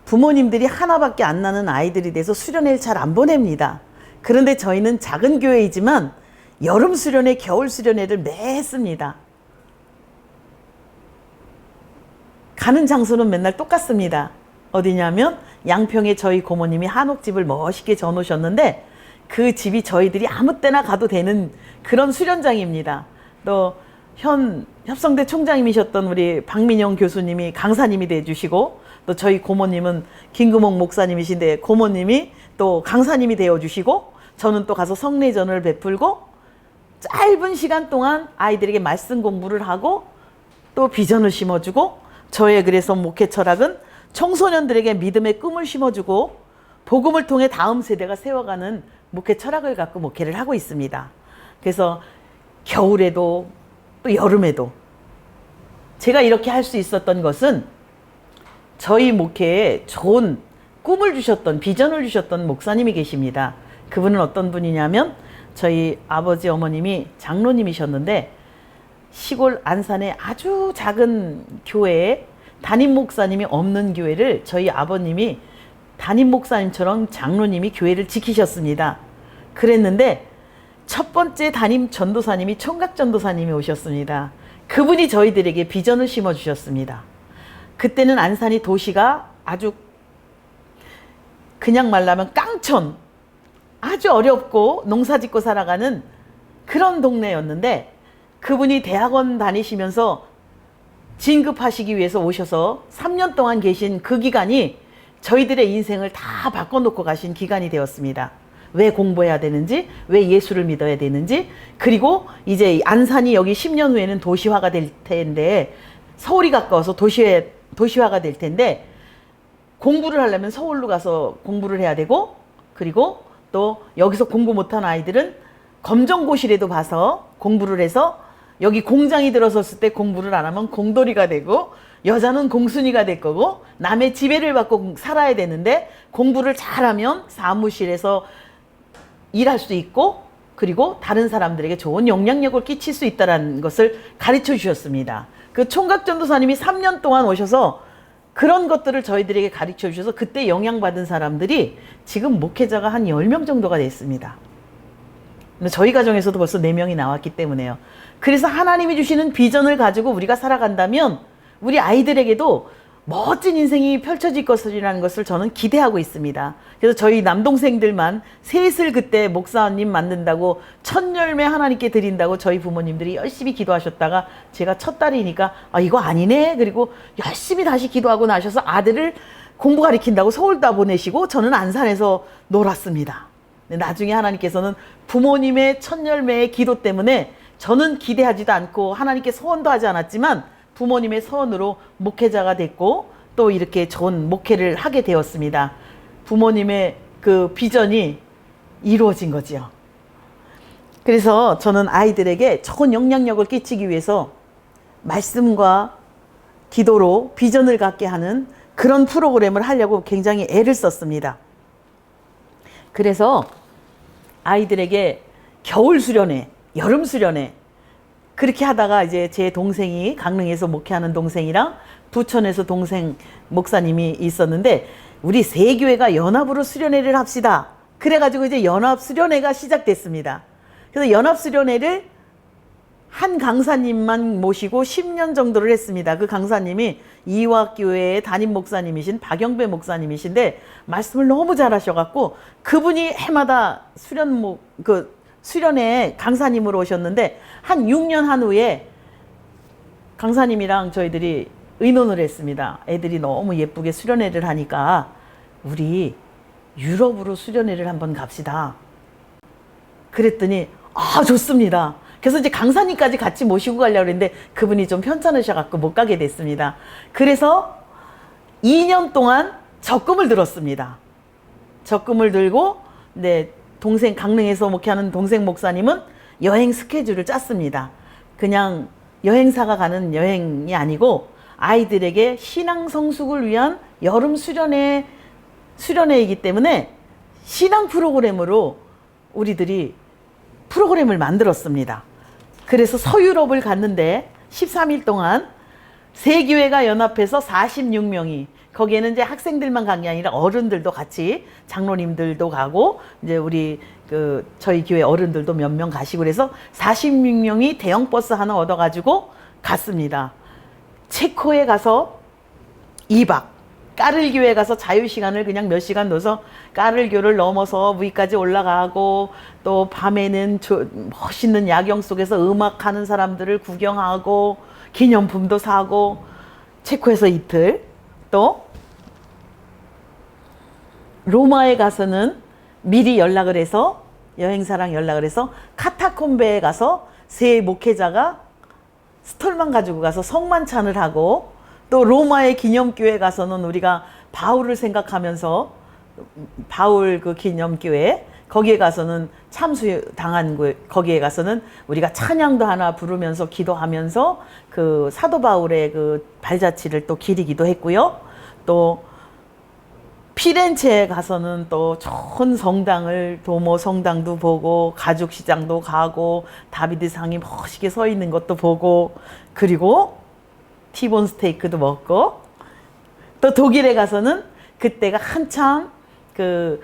부모님들이 하나밖에 안 나는 아이들이 돼서 수련회를 잘 안 보냅니다. 그런데 저희는 작은 교회이지만 여름 수련회, 겨울 수련회를 매 했습니다. 가는 장소는 맨날 똑같습니다. 어디냐면 양평에 저희 고모님이 한옥집을 멋있게 져놓으셨는데 그 집이 저희들이 아무 때나 가도 되는 그런 수련장입니다. 또 현 협성대 총장님이셨던 우리 박민영 교수님이 강사님이 되어주시고, 또 저희 고모님은 김금옥 목사님이신데 고모님이 또 강사님이 되어주시고, 저는 또 가서 성례전을 베풀고 짧은 시간 동안 아이들에게 말씀 공부를 하고 또 비전을 심어주고, 저의 그래서 목회 철학은 청소년들에게 믿음의 꿈을 심어주고 복음을 통해 다음 세대가 세워가는 목회 철학을 갖고 목회를 하고 있습니다. 그래서 겨울에도 또 여름에도 제가 이렇게 할 수 있었던 것은 저희 목회에 좋은 꿈을 주셨던, 비전을 주셨던 목사님이 계십니다. 그분은 어떤 분이냐면 저희 아버지 어머님이 장로님이셨는데 시골 안산의 아주 작은 교회에 담임 목사님이 없는 교회를 저희 아버님이 담임 목사님처럼 장로님이 교회를 지키셨습니다. 그랬는데 첫 번째 담임 전도사님이 총각 전도사님이 오셨습니다. 그분이 저희들에게 비전을 심어주셨습니다. 그때는 안산이 도시가 아주 그냥 말하면 깡촌, 아주 어렵고 농사 짓고 살아가는 그런 동네였는데, 그분이 대학원 다니시면서 진급하시기 위해서 오셔서 3년 동안 계신 그 기간이 저희들의 인생을 다 바꿔놓고 가신 기간이 되었습니다. 왜 공부해야 되는지, 왜 예수를 믿어야 되는지, 그리고 이제 안산이 여기 10년 후에는 도시화가 될 텐데, 서울이 가까워서 도시화가 될 텐데, 공부를 하려면 서울로 가서 공부를 해야 되고, 그리고 또 여기서 공부 못한 아이들은 검정고시라도 봐서 공부를 해서 여기 공장이 들어섰을 때 공부를 안 하면 공돌이가 되고, 여자는 공순이가 될 거고, 남의 지배를 받고 살아야 되는데 공부를 잘하면 사무실에서 일할 수 있고, 그리고 다른 사람들에게 좋은 영향력을 끼칠 수 있다는 것을 가르쳐 주셨습니다. 그 총각 전도사님이 3년 동안 오셔서 그런 것들을 저희들에게 가르쳐 주셔서 그때 영향받은 사람들이 지금 목회자가 한 10명 정도가 됐습니다. 저희 가정에서도 벌써 4명이 나왔기 때문에요. 그래서 하나님이 주시는 비전을 가지고 우리가 살아간다면 우리 아이들에게도 멋진 인생이 펼쳐질 것이라는 것을 저는 기대하고 있습니다. 그래서 저희 남동생들만 셋을 그때 목사님 만든다고 첫 열매 하나님께 드린다고 저희 부모님들이 열심히 기도하셨다가 제가 첫 딸이니까 이거 아니네, 그리고 열심히 다시 기도하고 나셔서 아들을 공부 가르친다고 서울다 보내시고 저는 안산에서 놀았습니다. 나중에 하나님께서는 부모님의 첫 열매의 기도 때문에 저는 기대하지도 않고 하나님께 소원도 하지 않았지만 부모님의 소원으로 목회자가 됐고 또 이렇게 좋은 목회를 하게 되었습니다. 부모님의 그 비전이 이루어진 거지요. 그래서 저는 아이들에게 좋은 영향력을 끼치기 위해서 말씀과 기도로 비전을 갖게 하는 그런 프로그램을 하려고 굉장히 애를 썼습니다. 그래서 아이들에게 겨울 수련회, 여름 수련회 그렇게 하다가 이제 제 동생이 강릉에서 목회하는 동생이랑 부천에서 동생 목사님이 있었는데 우리 세 교회가 연합으로 수련회를 합시다. 그래가지고 이제 연합 수련회가 시작됐습니다. 그래서 연합 수련회를 한 강사님만 모시고 10년 정도를 했습니다. 그 강사님이 이화교회의 담임 목사님이신 박영배 목사님이신데 말씀을 너무 잘하셔갖고 그분이 해마다 수련회 강사님으로 오셨는데 한 6년 한 후에 강사님이랑 저희들이 의논을 했습니다. 애들이 너무 예쁘게 수련회를 하니까 우리 유럽으로 수련회를 한번 갑시다. 그랬더니 좋습니다. 그래서 이제 강사님까지 같이 모시고 가려고 했는데 그분이 좀 편찮으셔갖고 못 가게 됐습니다. 그래서 2년 동안 적금을 들었습니다. 적금을 들고 동생 강릉에서 목회하는 동생 목사님은 여행 스케줄을 짰습니다. 그냥 여행사가 가는 여행이 아니고 아이들에게 신앙 성숙을 위한 여름 수련회이기 때문에 신앙 프로그램으로 우리들이 프로그램을 만들었습니다. 그래서 서유럽을 갔는데 13일 동안 세 교회가 연합해서 46명이 거기에는 이제 학생들만 간 게 아니라 어른들도 같이 장로님들도 가고 이제 우리 저희 교회 어른들도 몇 명 가시고 그래서 46명이 대형 버스 하나 얻어가지고 갔습니다. 체코에 가서 2박 까를교회 가서 자유시간을 그냥 몇 시간 넣어서 까를교를 넘어서 위까지 올라가고, 또 밤에는 멋있는 야경 속에서 음악하는 사람들을 구경하고 기념품도 사고, 체코에서 이틀, 또 로마에 가서는 미리 연락을 해서, 여행사랑 연락을 해서 카타콤베에 가서 세 목회자가 스톨만 가지고 가서 성만찬을 하고, 또 로마의 기념교회 가서는 우리가 바울을 생각하면서, 바울 그 기념교회 거기에 가서는 참수당한 거기에 가서는 우리가 찬양도 하나 부르면서 기도하면서 그 사도 바울의 그 발자취를 또 기리기도 했고요. 또 피렌체에 가서는 또 좋은 성당을, 도모 성당도 보고 가죽 시장도 가고 다비드 상이 멋있게 서 있는 것도 보고, 그리고 티본 스테이크도 먹고, 또 독일에 가서는 그때가 한참 그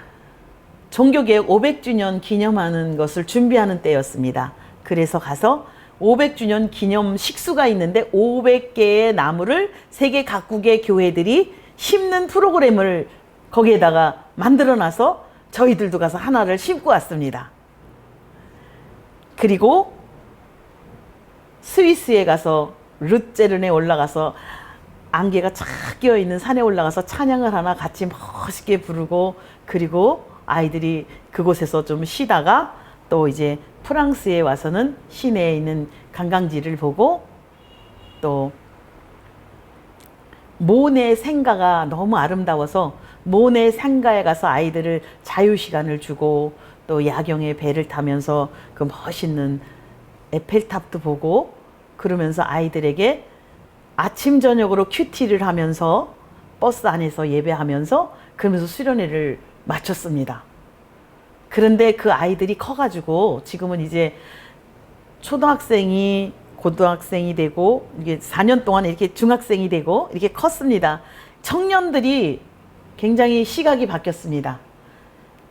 종교개혁 500주년 기념하는 것을 준비하는 때였습니다. 그래서 가서 500주년 기념 식수가 있는데 500개의 나무를 세계 각국의 교회들이 심는 프로그램을 거기에다가 만들어놔서 저희들도 가서 하나를 심고 왔습니다. 그리고 스위스에 가서 르제른에 올라가서 안개가 착 끼어있는 산에 올라가서 찬양을 하나 같이 멋있게 부르고, 그리고 아이들이 그곳에서 좀 쉬다가 또 이제 프랑스에 와서는 시내에 있는 관광지를 보고, 또 모네 생가가 너무 아름다워서 모네 생가에 가서 아이들을 자유시간을 주고, 또 야경에 배를 타면서 그 멋있는 에펠탑도 보고, 그러면서 아이들에게 아침 저녁으로 큐티를 하면서 버스 안에서 예배하면서 그러면서 수련회를 마쳤습니다. 그런데 그 아이들이 커가지고 지금은 이제 초등학생이 고등학생이 되고, 이게 4년 동안 이렇게 중학생이 되고 이렇게 컸습니다. 청년들이 굉장히 시각이 바뀌었습니다.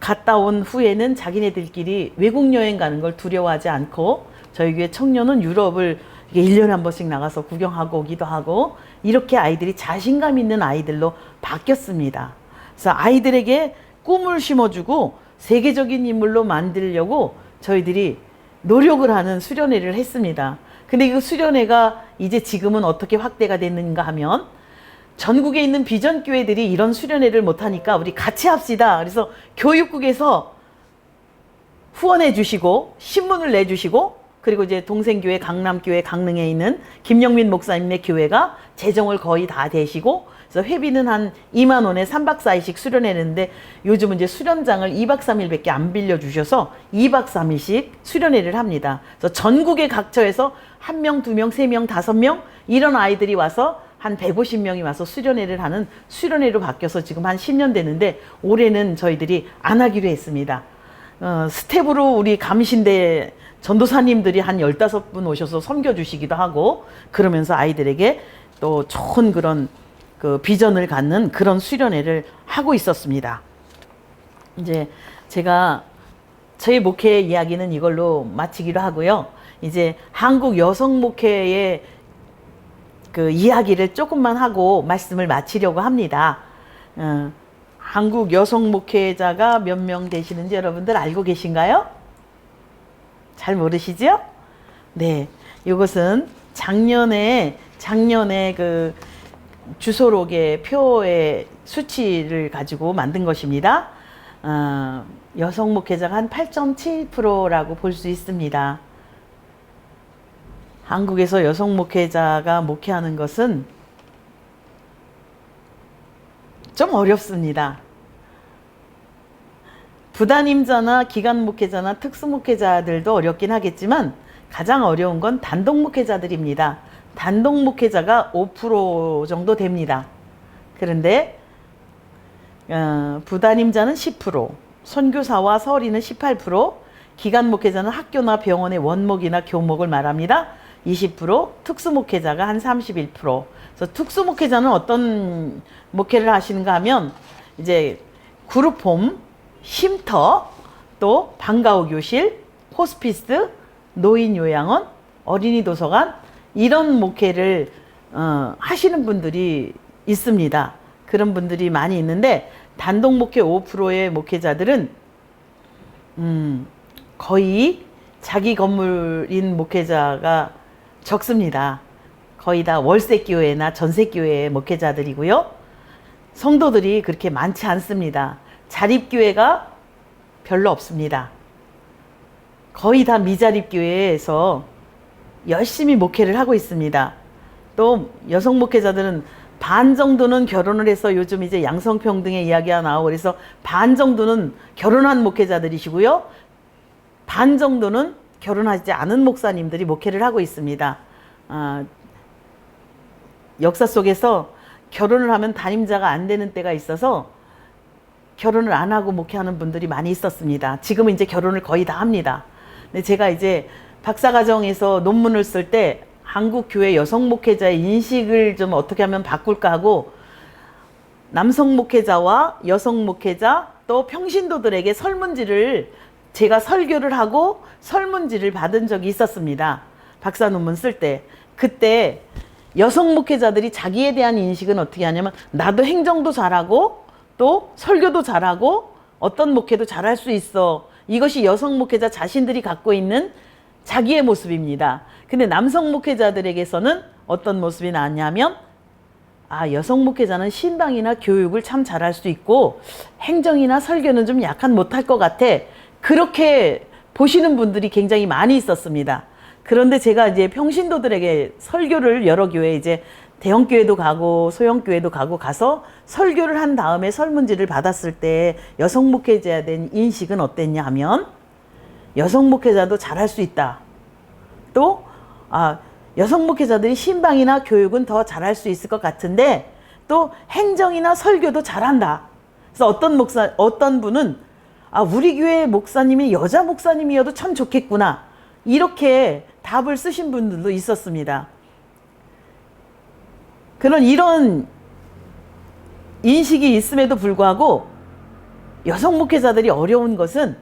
갔다 온 후에는 자기네들끼리 외국 여행 가는 걸 두려워하지 않고, 저희 교회 청년은 유럽을 1년에 한 번씩 나가서 구경하고 오기도 하고, 이렇게 아이들이 자신감 있는 아이들로 바뀌었습니다. 그래서 아이들에게 꿈을 심어주고 세계적인 인물로 만들려고 저희들이 노력을 하는 수련회를 했습니다. 근데 그 수련회가 이제 지금은 어떻게 확대가 됐는가 하면, 전국에 있는 비전교회들이 이런 수련회를 못하니까 우리 같이 합시다. 그래서 교육국에서 후원해 주시고 신문을 내주시고, 그리고 이제 동생교회 강남교회 강릉에 있는 김영민 목사님의 교회가 재정을 거의 다 대시고, 그래서 회비는 한 2만 원에 3박 4일씩 수련회는데, 요즘은 이제 수련장을 2박 3일밖에 안 빌려주셔서 2박 3일씩 수련회를 합니다. 그래서 전국의 각처에서 1명, 2명, 3명, 5명 이런 아이들이 와서 한 150명이 와서 수련회를 하는 수련회로 바뀌어서 지금 한 10년 되는데, 올해는 저희들이 안 하기로 했습니다. 스텝으로 우리 감신대 전도사님들이 한 15분 오셔서 섬겨주시기도 하고, 그러면서 아이들에게 또 좋은 그런 그 비전을 갖는 그런 수련회를 하고 있었습니다. 이제 제가 저희 목회 이야기는 이걸로 마치기로 하고요. 이제 한국 여성 목회의 그 이야기를 조금만 하고 말씀을 마치려고 합니다. 한국 여성 목회자가 몇 명 되시는지 여러분들 알고 계신가요? 잘 모르시죠? 네, 이것은 작년에 그 주소록의 표의 수치를 가지고 만든 것입니다. 여성 목회자가 한 8.7%라고 볼 수 있습니다. 한국에서 여성 목회자가 목회하는 것은 좀 어렵습니다. 부단임자나 기간 목회자나 특수 목회자들도 어렵긴 하겠지만, 가장 어려운 건 단독 목회자들입니다. 단독 목회자가 5% 정도 됩니다. 그런데 부단임자는 10%, 선교사와 서울이는 18%, 기간 목회자는 학교나 병원의 원목이나 교목을 말합니다. 20%, 특수 목회자가 한 31%. 그래서 특수 목회자는 어떤 목회를 하시는가 하면, 이제 그룹홈, 쉼터, 또 방과후 교실, 호스피스, 노인 요양원, 어린이 도서관, 이런 목회를 하시는 분들이 있습니다. 그런 분들이 많이 있는데 단독 목회 5%의 목회자들은 거의 자기 건물인 목회자가 적습니다. 거의 다 월세교회나 전세교회의 목회자들이고요. 성도들이 그렇게 많지 않습니다. 자립교회가 별로 없습니다. 거의 다 미자립교회에서 열심히 목회를 하고 있습니다. 또 여성 목회자들은 반 정도는 결혼을 해서 요즘 이제 양성평등의 이야기가 나오고 그래서 반 정도는 결혼한 목회자들이시고요. 반 정도는 결혼하지 않은 목사님들이 목회를 하고 있습니다. 역사 속에서 결혼을 하면 담임자가 안 되는 때가 있어서 결혼을 안 하고 목회하는 분들이 많이 있었습니다. 지금은 이제 결혼을 거의 다 합니다. 근데 제가 이제 박사과정에서 논문을 쓸 때 한국 교회 여성 목회자의 인식을 좀 어떻게 하면 바꿀까 하고 남성 목회자와 여성 목회자 또 평신도들에게 설문지를 제가 설교를 하고 설문지를 받은 적이 있었습니다. 박사 논문 쓸 때. 그때 여성 목회자들이 자기에 대한 인식은 어떻게 하냐면 나도 행정도 잘하고 또 설교도 잘하고 어떤 목회도 잘할 수 있어. 이것이 여성 목회자 자신들이 갖고 있는 자기의 모습입니다. 근데 남성 목회자들에게서는 어떤 모습이 나왔냐면 여성 목회자는 신방이나 교육을 참 잘할 수 있고 행정이나 설교는 좀 약간 못할 것 같아. 그렇게 보시는 분들이 굉장히 많이 있었습니다. 그런데 제가 이제 평신도들에게 설교를 여러 교회 이제 대형교회도 가고 소형교회도 가서 설교를 한 다음에 설문지를 받았을 때 여성 목회자에 대한 인식은 어땠냐 하면 여성 목회자도 잘할 수 있다. 또 여성 목회자들이 신방이나 교육은 더 잘할 수 있을 것 같은데 또 행정이나 설교도 잘한다. 그래서 어떤 분은 우리 교회 목사님이 여자 목사님이어도 참 좋겠구나. 이렇게 답을 쓰신 분들도 있었습니다. 이런 인식이 있음에도 불구하고 여성 목회자들이 어려운 것은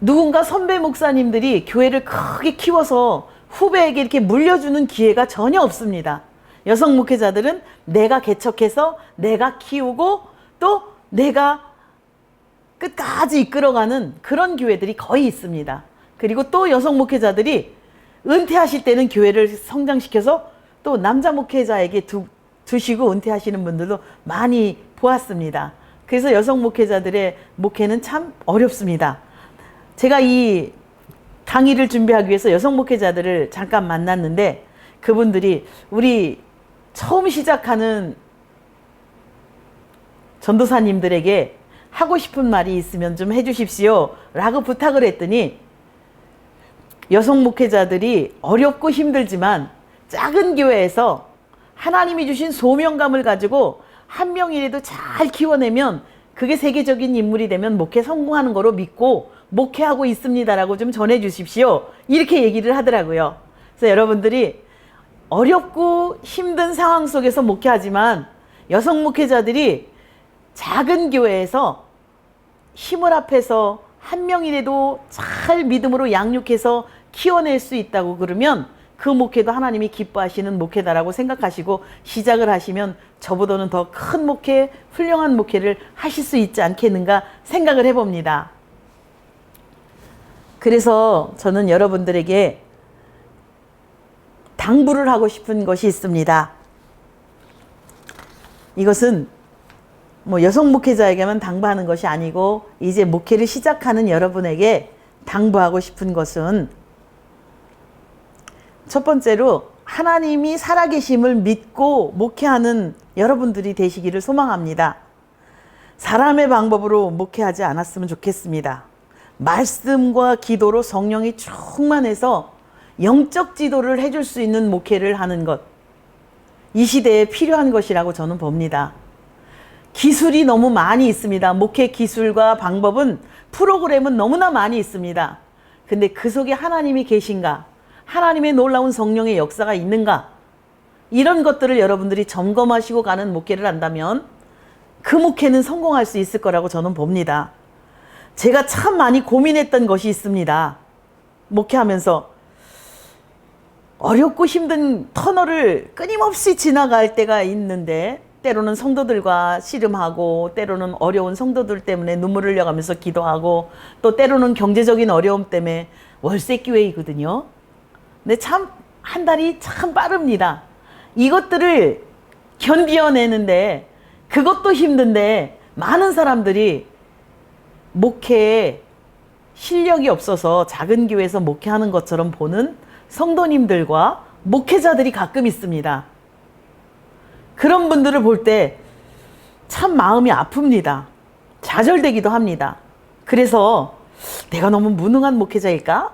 누군가 선배 목사님들이 교회를 크게 키워서 후배에게 이렇게 물려주는 기회가 전혀 없습니다. 여성 목회자들은 내가 개척해서 내가 키우고 또 내가 끝까지 이끌어가는 그런 교회들이 거의 있습니다. 그리고 또 여성 목회자들이 은퇴하실 때는 교회를 성장시켜서 또 남자 목회자에게 두시고 은퇴하시는 분들도 많이 보았습니다. 그래서 여성 목회자들의 목회는 참 어렵습니다. 제가 이 강의를 준비하기 위해서 여성 목회자들을 잠깐 만났는데 그분들이 우리 처음 시작하는 전도사님들에게 하고 싶은 말이 있으면 좀 해주십시오 라고 부탁을 했더니 여성 목회자들이 어렵고 힘들지만 작은 교회에서 하나님이 주신 소명감을 가지고 한 명이라도 잘 키워내면 그게 세계적인 인물이 되면 목회 성공하는 거로 믿고 목회하고 있습니다라고 좀 전해 주십시오. 이렇게 얘기를 하더라고요. 그래서 여러분들이 어렵고 힘든 상황 속에서 목회하지만 여성 목회자들이 작은 교회에서 힘을 합해서 한 명이라도 잘 믿음으로 양육해서 키워낼 수 있다고 그러면 그 목회도 하나님이 기뻐하시는 목회다라고 생각하시고 시작을 하시면 저보다는 더 큰 목회, 훌륭한 목회를 하실 수 있지 않겠는가 생각을 해봅니다. 그래서 저는 여러분들에게 당부를 하고 싶은 것이 있습니다. 이것은 여성 목회자에게만 당부하는 것이 아니고 이제 목회를 시작하는 여러분에게 당부하고 싶은 것은 첫 번째로 하나님이 살아계심을 믿고 목회하는 여러분들이 되시기를 소망합니다. 사람의 방법으로 목회하지 않았으면 좋겠습니다. 말씀과 기도로 성령이 충만해서 영적 지도를 해줄 수 있는 목회를 하는 것, 이 시대에 필요한 것이라고 저는 봅니다. 기술이 너무 많이 있습니다. 목회 기술과 방법은 프로그램은 너무나 많이 있습니다. 근데 그 속에 하나님이 계신가? 하나님의 놀라운 성령의 역사가 있는가? 이런 것들을 여러분들이 점검하시고 가는 목회를 한다면 그 목회는 성공할 수 있을 거라고 저는 봅니다. 제가 참 많이 고민했던 것이 있습니다. 목회하면서 어렵고 힘든 터널을 끊임없이 지나갈 때가 있는데 때로는 성도들과 씨름하고 때로는 어려운 성도들 때문에 눈물을 흘려가면서 기도하고 또 때로는 경제적인 어려움 때문에 월세교회이거든요. 근데 참 한 달이 참 빠릅니다. 이것들을 견디어내는데 그것도 힘든데 많은 사람들이 목회에 실력이 없어서 작은 교회에서 목회하는 것처럼 보는 성도님들과 목회자들이 가끔 있습니다. 그런 분들을 볼 때 참 마음이 아픕니다. 좌절되기도 합니다. 그래서 내가 너무 무능한 목회자일까?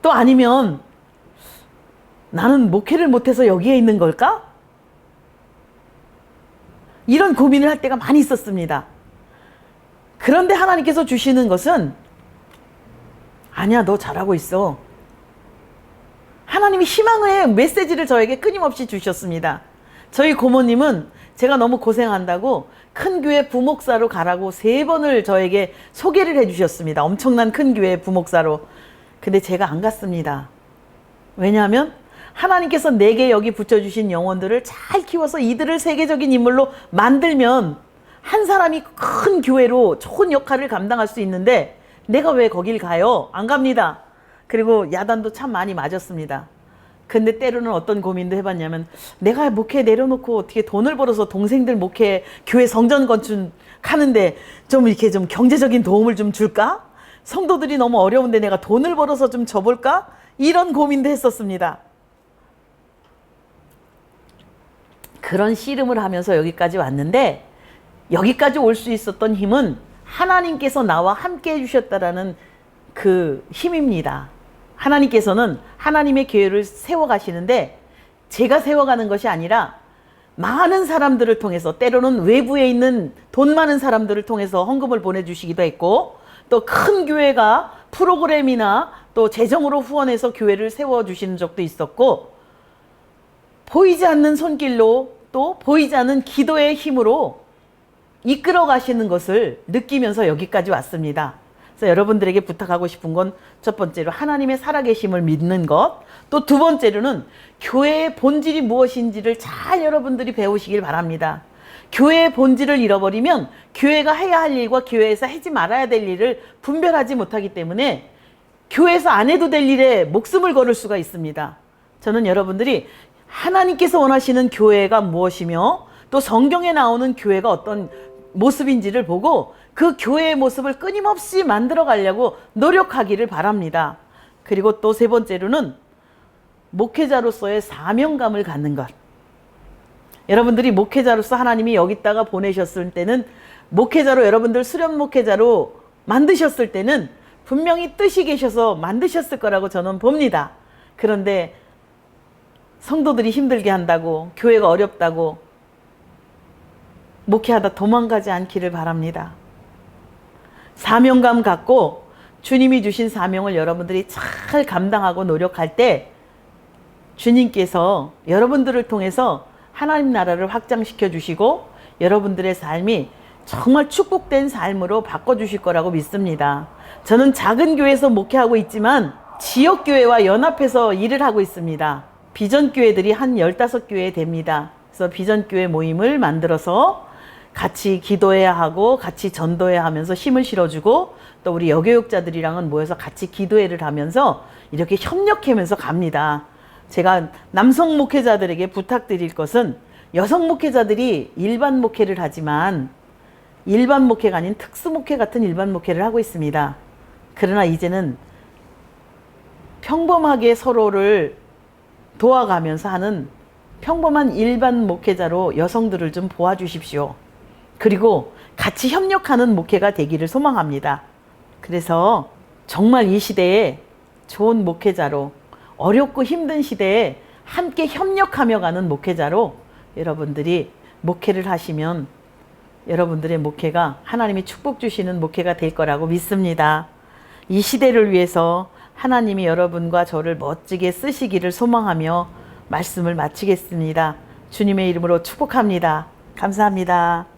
또 아니면 나는 목회를 못해서 여기에 있는 걸까? 이런 고민을 할 때가 많이 있었습니다. 그런데 하나님께서 주시는 것은 아니야, 너 잘하고 있어. 하나님이 희망의 메시지를 저에게 끊임없이 주셨습니다. 저희 고모님은 제가 너무 고생한다고 큰 교회 부목사로 가라고 3번을 저에게 소개를 해주셨습니다. 엄청난 큰 교회 부목사로. 근데 제가 안 갔습니다. 왜냐하면 하나님께서 내게 여기 붙여주신 영혼들을 잘 키워서 이들을 세계적인 인물로 만들면 한 사람이 큰 교회로 좋은 역할을 감당할 수 있는데 내가 왜 거길 가요? 안 갑니다. 그리고 야단도 참 많이 맞았습니다. 근데 때로는 어떤 고민도 해봤냐면 내가 목회 내려놓고 어떻게 돈을 벌어서 동생들 목회 교회 성전 건축하는데 좀 이렇게 좀 경제적인 도움을 좀 줄까? 성도들이 너무 어려운데 내가 돈을 벌어서 좀 줘볼까? 이런 고민도 했었습니다. 그런 씨름을 하면서 여기까지 왔는데 여기까지 올 수 있었던 힘은 하나님께서 나와 함께 해주셨다라는 그 힘입니다. 하나님께서는 하나님의 교회를 세워가시는데 제가 세워가는 것이 아니라 많은 사람들을 통해서 때로는 외부에 있는 돈 많은 사람들을 통해서 헌금을 보내주시기도 했고 또 큰 교회가 프로그램이나 또 재정으로 후원해서 교회를 세워주시는 적도 있었고 보이지 않는 손길로 또 보이지 않는 기도의 힘으로 이끌어 가시는 것을 느끼면서 여기까지 왔습니다. 그래서 여러분들에게 부탁하고 싶은 건 첫 번째로 하나님의 살아계심을 믿는 것, 또 두 번째로는 교회의 본질이 무엇인지를 잘 여러분들이 배우시길 바랍니다. 교회의 본질을 잃어버리면 교회가 해야 할 일과 교회에서 하지 말아야 될 일을 분별하지 못하기 때문에 교회에서 안 해도 될 일에 목숨을 걸을 수가 있습니다. 저는 여러분들이 하나님께서 원하시는 교회가 무엇이며 또 성경에 나오는 교회가 어떤 모습인지를 보고 그 교회의 모습을 끊임없이 만들어 가려고 노력하기를 바랍니다. 그리고 또 세 번째로는 목회자로서의 사명감을 갖는 것. 여러분들이 목회자로서 하나님이 여기다가 보내셨을 때는 목회자로 여러분들 수련 목회자로 만드셨을 때는 분명히 뜻이 계셔서 만드셨을 거라고 저는 봅니다. 그런데 성도들이 힘들게 한다고 교회가 어렵다고 목회하다 도망가지 않기를 바랍니다. 사명감 갖고 주님이 주신 사명을 여러분들이 잘 감당하고 노력할 때 주님께서 여러분들을 통해서 하나님 나라를 확장시켜 주시고 여러분들의 삶이 정말 축복된 삶으로 바꿔주실 거라고 믿습니다. 저는 작은 교회에서 목회하고 있지만 지역교회와 연합해서 일을 하고 있습니다. 비전교회들이 한 15교회 됩니다. 그래서 비전교회 모임을 만들어서 같이 기도해야 하고 같이 전도해야 하면서 힘을 실어주고 또 우리 여교육자들이랑은 모여서 같이 기도회를 하면서 이렇게 협력하면서 갑니다. 제가 남성 목회자들에게 부탁드릴 것은 여성 목회자들이 일반 목회를 하지만 일반 목회가 아닌 특수 목회 같은 일반 목회를 하고 있습니다. 그러나 이제는 평범하게 서로를 도와가면서 하는 평범한 일반 목회자로 여성들을 좀 도와주십시오. 그리고 같이 협력하는 목회가 되기를 소망합니다. 그래서 정말 이 시대에 좋은 목회자로 어렵고 힘든 시대에 함께 협력하며 가는 목회자로 여러분들이 목회를 하시면 여러분들의 목회가 하나님이 축복 주시는 목회가 될 거라고 믿습니다. 이 시대를 위해서 하나님이 여러분과 저를 멋지게 쓰시기를 소망하며 말씀을 마치겠습니다. 주님의 이름으로 축복합니다. 감사합니다.